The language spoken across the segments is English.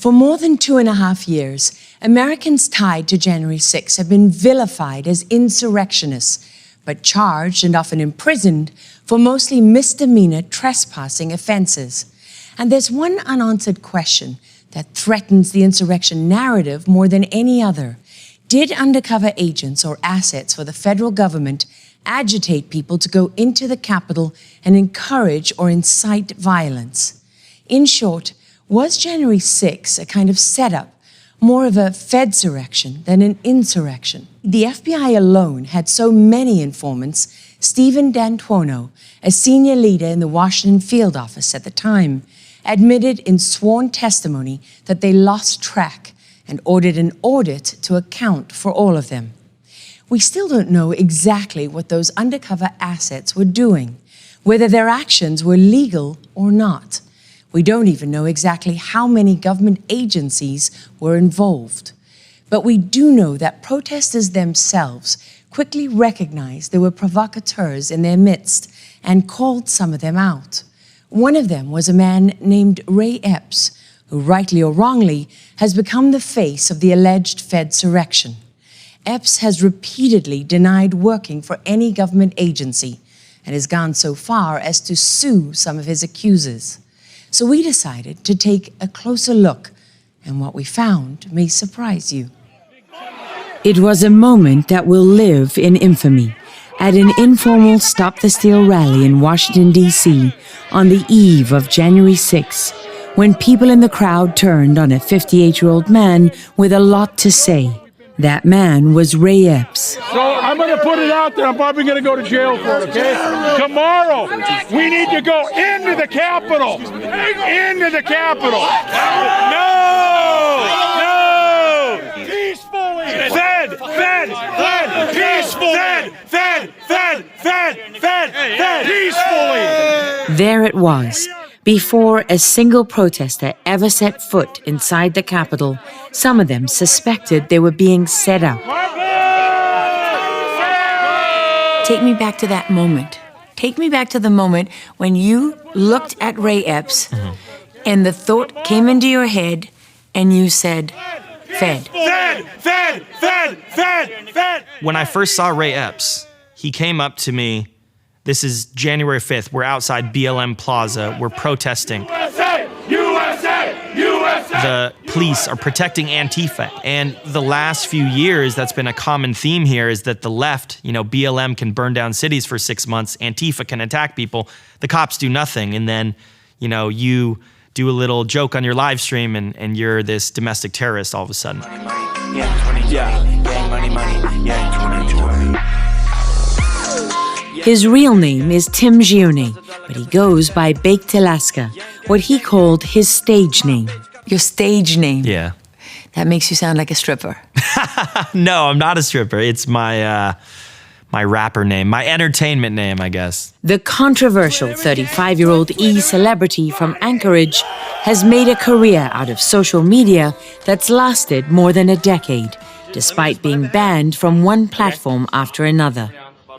For more than 2.5 years, Americans tied to January 6 have been vilified as insurrectionists, but charged and often imprisoned for mostly misdemeanor trespassing offenses. And there's one unanswered question that threatens the insurrection narrative more than any other. Did undercover agents or assets for the federal government agitate people to go into the Capitol and encourage or incite violence? In short, was January 6 a kind of setup, more of a Fed-Surrection than an insurrection? The FBI alone had so many informants. Stephen D'Antuono, a senior leader in the Washington field office at the time, admitted in sworn testimony that they lost track and ordered an audit to account for all of them. We still don't know exactly what those undercover assets were doing, whether their actions were legal or not. We don't even know exactly how many government agencies were involved. But we do know that protesters themselves quickly recognized there were provocateurs in their midst and called some of them out. One of them was a man named Ray Epps, who rightly or wrongly has become the face of the alleged Fed-Surrection. Epps has repeatedly denied working for any government agency and has gone so far as to sue some of his accusers. So we decided to take a closer look, and what we found may surprise you. It was a moment that will live in infamy at an informal Stop the Steal rally in Washington, D.C. on the eve of January 6, when people in the crowd turned on a 58-year-old man with a lot to say. That man was Ray Epps. So I'm going to put it out there. I'm probably going to go to jail for it, okay? Tomorrow, we need to go into the Capitol. Into the Capitol. No! Peacefully! Fed! Peacefully! Fed! Peacefully! There it was. Before a single protester ever set foot inside the Capitol, some of them suspected they were being set up. Take me back to that moment. Take me back to the moment when you looked at Ray Epps and the thought came into your head and you said, Fed. Fed! When I first saw Ray Epps, he came up to me. This is January 5th. We're outside BLM Plaza. We're protesting. USA! The police are protecting Antifa. And the last few years, that's been a common theme here, is that the left, BLM can burn down cities for 6 months. Antifa can attack people. The cops do nothing. And then, you do a little joke on your live stream and you're this domestic terrorist all of a sudden. His real name is Tim Gione, but he goes by Baked Alaska, what he called his stage name. Your stage name? Yeah. That makes you sound like a stripper. No, I'm not a stripper. It's my rapper name, my entertainment name, I guess. The controversial 35-year-old E-celebrity from Anchorage has made a career out of social media that's lasted more than a decade, despite being banned from one platform after another.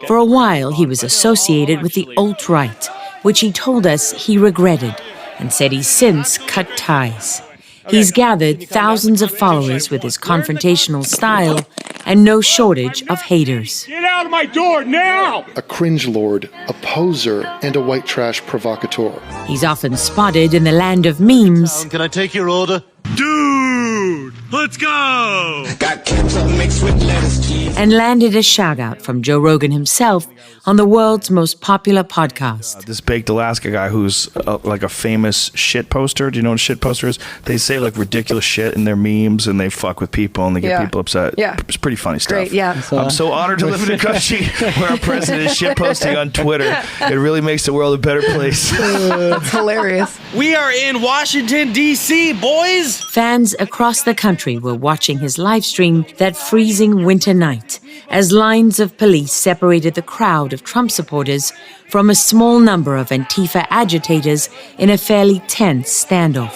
For a while, he was associated with the alt-right, which he told us he regretted, and said he's since cut ties. He's gathered thousands of followers with his confrontational style and no shortage of haters. Get out of my door now! A cringe lord, a poser, and a white trash provocateur. He's often spotted in the land of memes. Can I take your order? Dude, let's go! Got ketchup mixed with lettuce, cheese. And landed a shout-out from Joe Rogan himself on the world's most popular podcast. This Baked Alaska guy who's like a famous shit poster. Do you know what a shit poster is? They say like ridiculous shit in their memes and they fuck with people and they get people upset. Yeah. It's pretty funny stuff. Great, yeah. I'm so honored to live in a country where our president is shit posting on Twitter. It really makes the world a better place. It's hilarious. We are in Washington, D.C., boys! Fans across the country were watching his live stream that freezing winter night as lines of police separated the crowd of Trump supporters from a small number of Antifa agitators in a fairly tense standoff.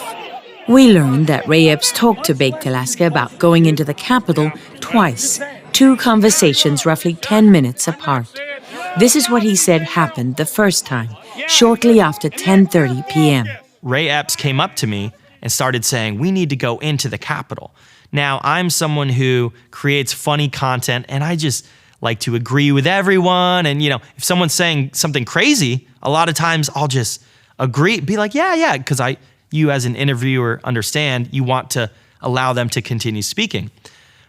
We learned that Ray Epps talked to Baked Alaska about going into the Capitol twice, 2 conversations roughly 10 minutes apart. This is what he said happened the first time, shortly after 10:30 p.m. Ray Epps came up to me and started saying, we need to go into the Capitol. Now, I'm someone who creates funny content, and I just like to agree with everyone. And, if someone's saying something crazy, a lot of times I'll just agree, be like, yeah, because you as an interviewer understand you want to allow them to continue speaking.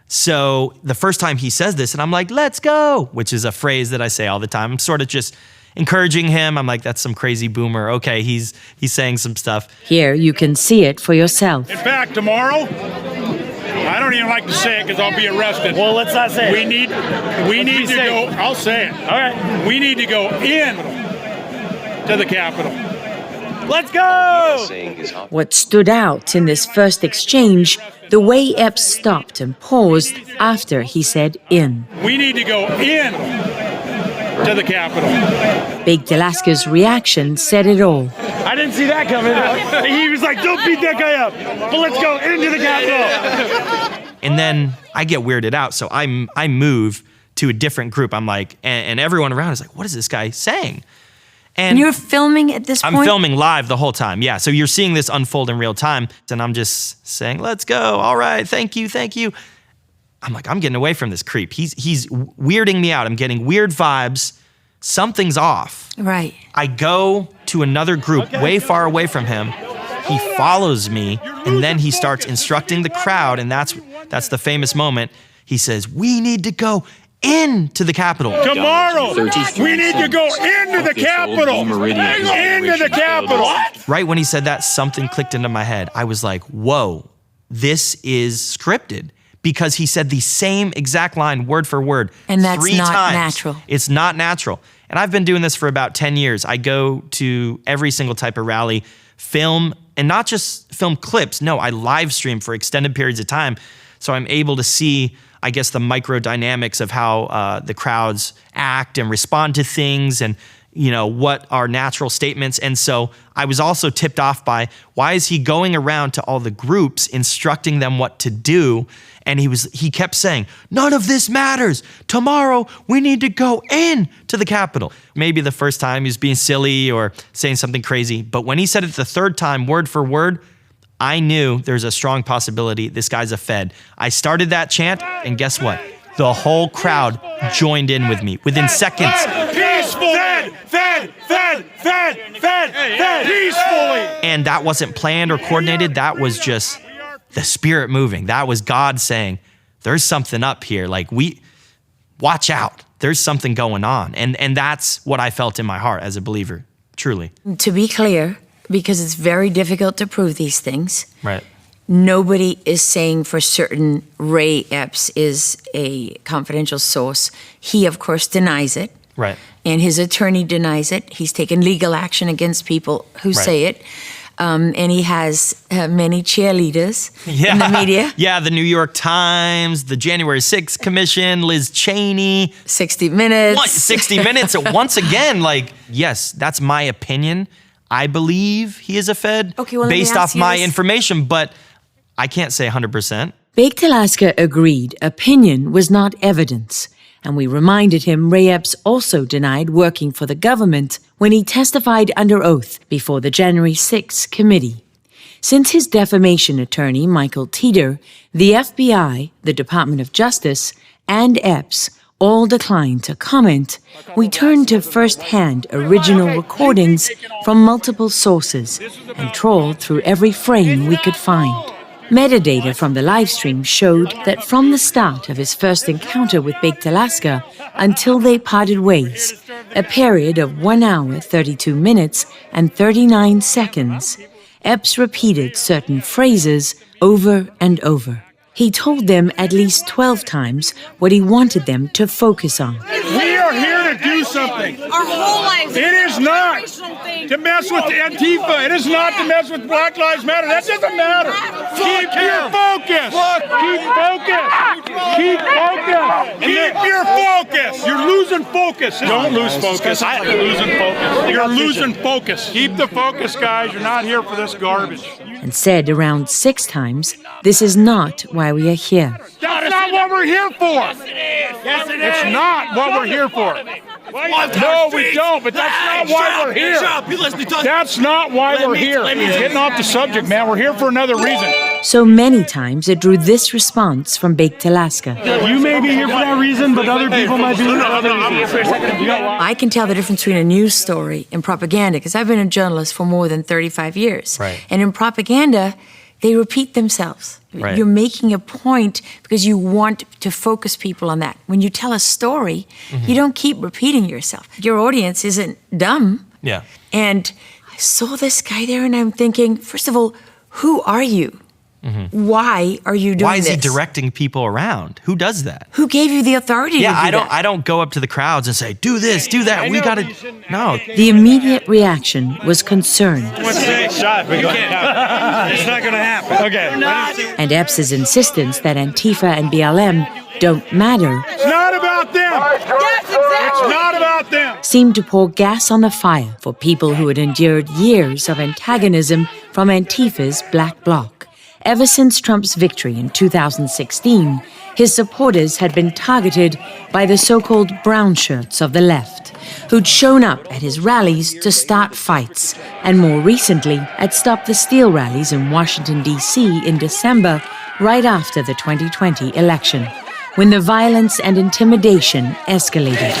So the first time he says this, and I'm like, let's go, which is a phrase that I say all the time. I'm sort of just encouraging him. I'm like, that's some crazy boomer. Okay, he's saying some stuff. Here you can see it for yourself. In fact, tomorrow, I don't even like to say it because I'll be arrested. Well, let's not say it. We need to go, I'll say it. All right. We need to go in to the Capitol. Let's go! What stood out in this first exchange, the way Epps stopped and paused after he said in. We need to go in to the Capitol. Baked Alaska's reaction said it all. I didn't see that coming. He was like, don't beat that guy up, but let's go into the Capitol. And then I get weirded out, so I move to a different group. I'm like, and everyone around is like, what is this guy saying? And you're filming at this point? I'm filming live the whole time, yeah. So you're seeing this unfold in real time, and I'm just saying, let's go, all right, thank you. I'm like, I'm getting away from this creep. He's weirding me out. I'm getting weird vibes. Something's off. Right. I go to another group way far away from him. He follows me, and then he starts instructing the crowd, and that's the famous moment. He says, we need to go into the Capitol. Tomorrow, we need to go into the Capitol. Into the Capitol. Right when he said that, something clicked into my head. I was like, whoa, this is scripted. Because he said the same exact line, word for word, and that's 3 not times. Natural. It's not natural. And I've been doing this for about 10 years. I go to every single type of rally, film, and not just film clips. No, I live stream for extended periods of time. So I'm able to see, I guess, the micro dynamics of how the crowds act and respond to things, and what are natural statements. And so I was also tipped off by, why is he going around to all the groups instructing them what to do? And he kept saying, none of this matters. Tomorrow, we need to go in to the Capitol. Maybe the first time he was being silly or saying something crazy. But when he said it the third time, word for word, I knew there's a strong possibility this guy's a Fed. I started that chant, and guess what? The whole crowd joined in with me within seconds. Peacefully! Fed! Peacefully! And that wasn't planned or coordinated. That was just the Spirit moving. That was God saying, there's something up here. Like, watch out. There's something going on. And that's what I felt in my heart as a believer, truly. To be clear, because it's very difficult to prove these things. Right. Nobody is saying for certain Ray Epps is a confidential source. He, of course, denies it. Right. And his attorney denies it. He's taken legal action against people who say it. And he has many cheerleaders in the media. Yeah, the New York Times, the January 6th Commission, Liz Cheney. 60 Minutes. 60 Minutes. Once again, yes, that's my opinion. I believe he is a Fed based off my information, but I can't say 100%. Baked Alaska agreed opinion was not evidence, and we reminded him Ray Epps also denied working for the government when he testified under oath before the January 6th committee. Since his defamation attorney, Michael Teeter, the FBI, the Department of Justice, and Epps all declined to comment, we turned to first-hand original recordings from multiple sources and trawled through every frame we could find. Metadata from the livestream showed that from the start of his first encounter with Baked Alaska until they parted ways, a period of 1 hour, 32 minutes, and 39 seconds, Epps repeated certain phrases over and over. He told them at least 12 times what he wanted them to focus on. We are here to do something. Our whole lives. It is not to mess with Antifa. It is not to mess with Black Lives Matter. That doesn't matter. Keep your focus. Keep focus. Keep your focus. You're losing focus. Don't lose focus. You're losing focus. Keep the focus, guys. You're not here for this garbage. And said around 6 times, this is not why we are here. That's not what we're here for. Yes, it is. It's not what we're here for. No, we don't, but that's not why we're here. That's not why we're here. Getting off the subject, man. We're here for another reason. So many times it drew this response from Baked Alaska. You may be here for that reason, but other people might be here for other reasons. I can tell the difference between a news story and propaganda because I've been a journalist for more than 35 years. Right. And in propaganda, they repeat themselves. Right. You're making a point because you want to focus people on that. When you tell a story, you don't keep repeating yourself. Your audience isn't dumb. Yeah. And I saw this guy there and I'm thinking, first of all, who are you? Why are you doing Why is this? he directing people around? Who does that? Who gave you the authority to do that? I don't go up to the crowds and say, do this, do that. We got to. No. The immediate reaction was concern. It's not going to happen. Okay. And Epps's insistence that Antifa and BLM don't matter It's not about them. Yes, exactly. It's not about them. seemed to pour gas on the fire for people who had endured years of antagonism from Antifa's Black Bloc. Ever since Trump's victory in 2016, his supporters had been targeted by the so-called brown shirts of the left, who'd shown up at his rallies to start fights, and more recently at Stop the Steal rallies in Washington, D.C. in December, right after the 2020 election, when the violence and intimidation escalated.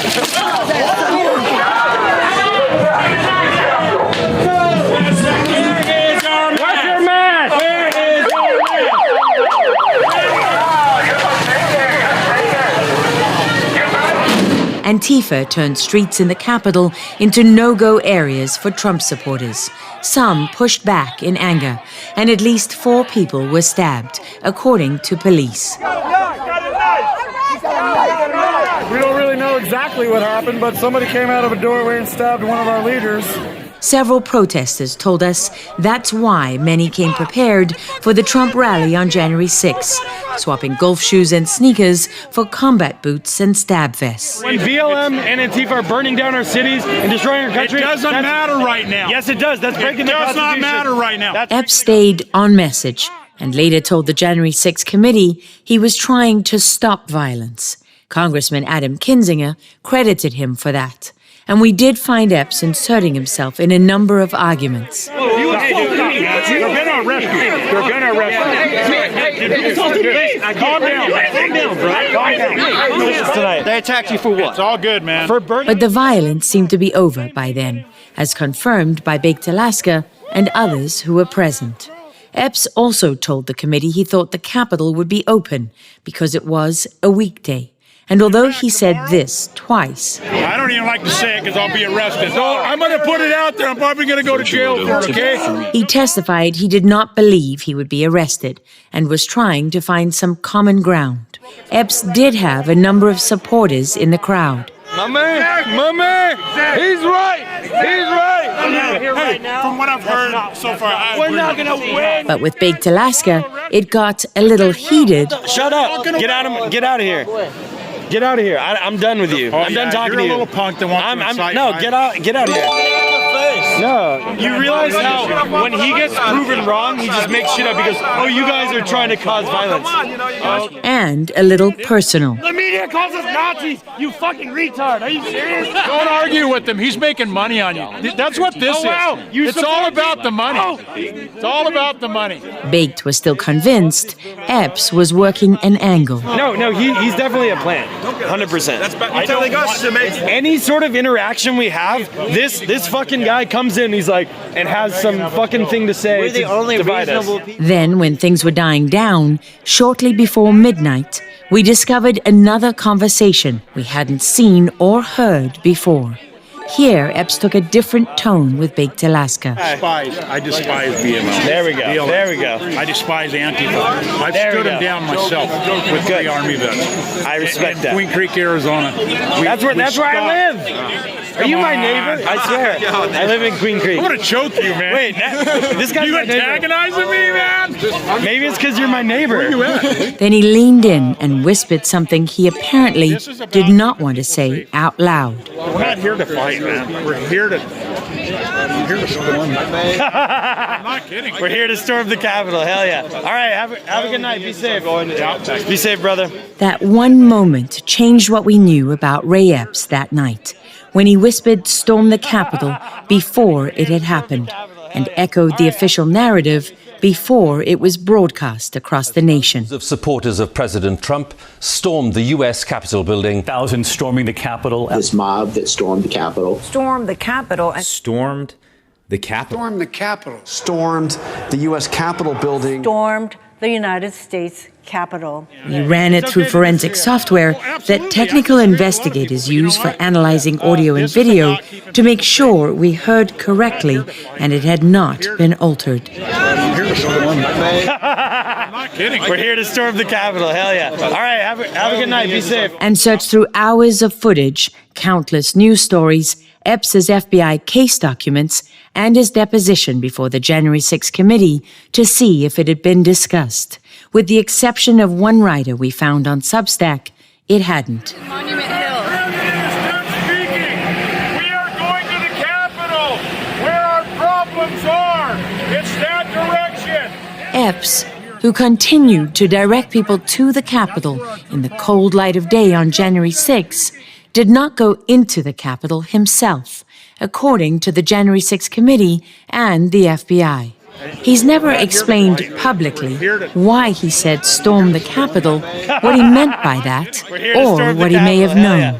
Antifa turned streets in the capital into no-go areas for Trump supporters. Some pushed back in anger, and at least 4 people were stabbed, according to police. We don't really know exactly what happened, but somebody came out of a doorway and stabbed one of our leaders. Several protesters told us that's why many came prepared for the Trump rally on January 6, swapping golf shoes and sneakers for combat boots and stab vests. When BLM and Antifa are burning down our cities and destroying our country, It doesn't matter right now. Yes, it does. That's breaking the does not Constitution. matter right now. Epps stayed on message and later told the January 6 committee he was trying to stop violence. Congressman Adam Kinzinger credited him for that. And we did find Epps inserting himself in a number of arguments. They're going to arrest you. They're going to arrest you. Calm down. Calm down. They attacked you for what? It's all good, man. For burning. But the violence seemed to be over by then, as confirmed by Baked Alaska and others who were present. Epps also told the committee he thought the Capitol would be open because it was a weekday. And although he said this twice, I don't even like to say it because I'll be arrested. So I'm going to put it out there. I'm probably going to go to jail for it, okay? he testified he did not believe he would be arrested and was trying to find some common ground. Epps did have a number of supporters in the crowd. My man, he's right. He's right. Hey, from what I've heard so far, We're not going to win. But with Baked Alaska, it got a little heated. Shut up. Get out of here. Get out of here. I'm done with you. I'm done talking to you. You're a little punk that wants to incite No, violence. get out of here. No. You realize how when he gets proven wrong, he just makes shit up because, oh, you guys are trying to cause violence. And a little personal. The media calls us Nazis. You fucking retard. Are you serious? Don't argue with him. He's making money on you. That's what this is. It's all about the money. It's all about the money. Baked was still convinced Epps was working an angle. No, he's definitely a plan. 100%. That's telling us to make any sort of interaction we have. This fucking guy comes in, he's like, and has some fucking thing to say. We're the only reasonable people. Then, when things were dying down, shortly before midnight, we discovered another conversation we hadn't seen or heard before. Here, Epps took a different tone with Baked Alaska. I despise BLM. There we go. BLM. There we go. I despise Antifa. I've There we stood him go. down myself with 3 Army vets. I respect that. Queen Creek, Arizona. That's where I live. Are you my neighbor? I swear. I live in Queen Creek. I'm gonna choke you, man. Wait, this guy's You my neighbor. antagonizing me, man? Maybe it's because you're my neighbor. Then he leaned in and whispered something he apparently did not want to say out loud. We're not here to fight, man. We're here to storm. I'm not kidding. We're here to storm the Capitol. Hell yeah. All right, have a good night. Be safe. Be safe, brother. That one moment changed what we knew about Ray Epps that night. when he whispered "Storm the Capitol" before it had happened, and echoed the official narrative before it was broadcast across the nation. Of supporters of President Trump stormed the U.S. Capitol building. Thousands storming the Capitol. This mob that stormed the Capitol. Stormed the Capitol. Stormed the Capitol. Stormed the Capitol. Stormed the U.S. Capitol building. Stormed the United States Capitol. We ran it through forensic software that technical investigators use for analyzing audio and video to make sure we heard correctly and it had not been altered. I'm not kidding. We're here to storm the Capitol. Hell yeah. All right, have a good night. Be safe. And searched through hours of footage, countless news stories, Epps's FBI case documents, and his deposition before the January 6 committee to see if it had been discussed. With the exception of one writer we found on Substack, it hadn't. Monument Hill. Speaking. We are going to the Capitol, where our problems are. It's that direction. Epps, who continued to direct people to the Capitol in the cold light of day on January 6, did not go into the Capitol himself, according to the January 6 committee and the FBI. He's never explained publicly why he said storm the Capitol, what he meant by that, or what he may have known.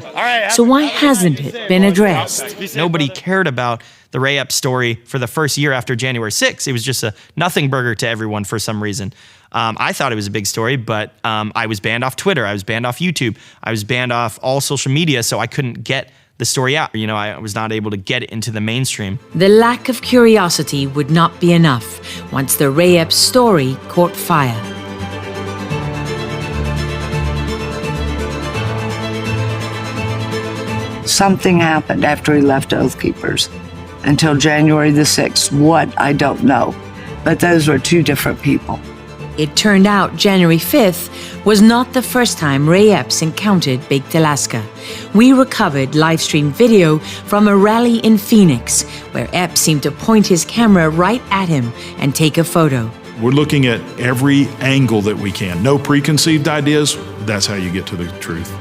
So why hasn't it been addressed? Nobody cared about the Ray Epps story for the first year after January 6th. It was just a nothing burger to everyone for some reason. I thought it was a big story, but I was banned off Twitter. I was banned off YouTube. I was banned off all social media, so I couldn't get the story out. You know, I was not able to get it into the mainstream. The lack of curiosity would not be enough once the Ray Epps story caught fire. Something happened after he left Oath Keepers. Until January the 6th, what, I don't know. But those were two different people. It turned out January 5th was not the first time Ray Epps encountered Baked Alaska. We recovered live-streamed video from a rally in Phoenix, where Epps seemed to point his camera right at him and take a photo. We're looking at every angle that we can. No preconceived ideas. That's how you get to the truth.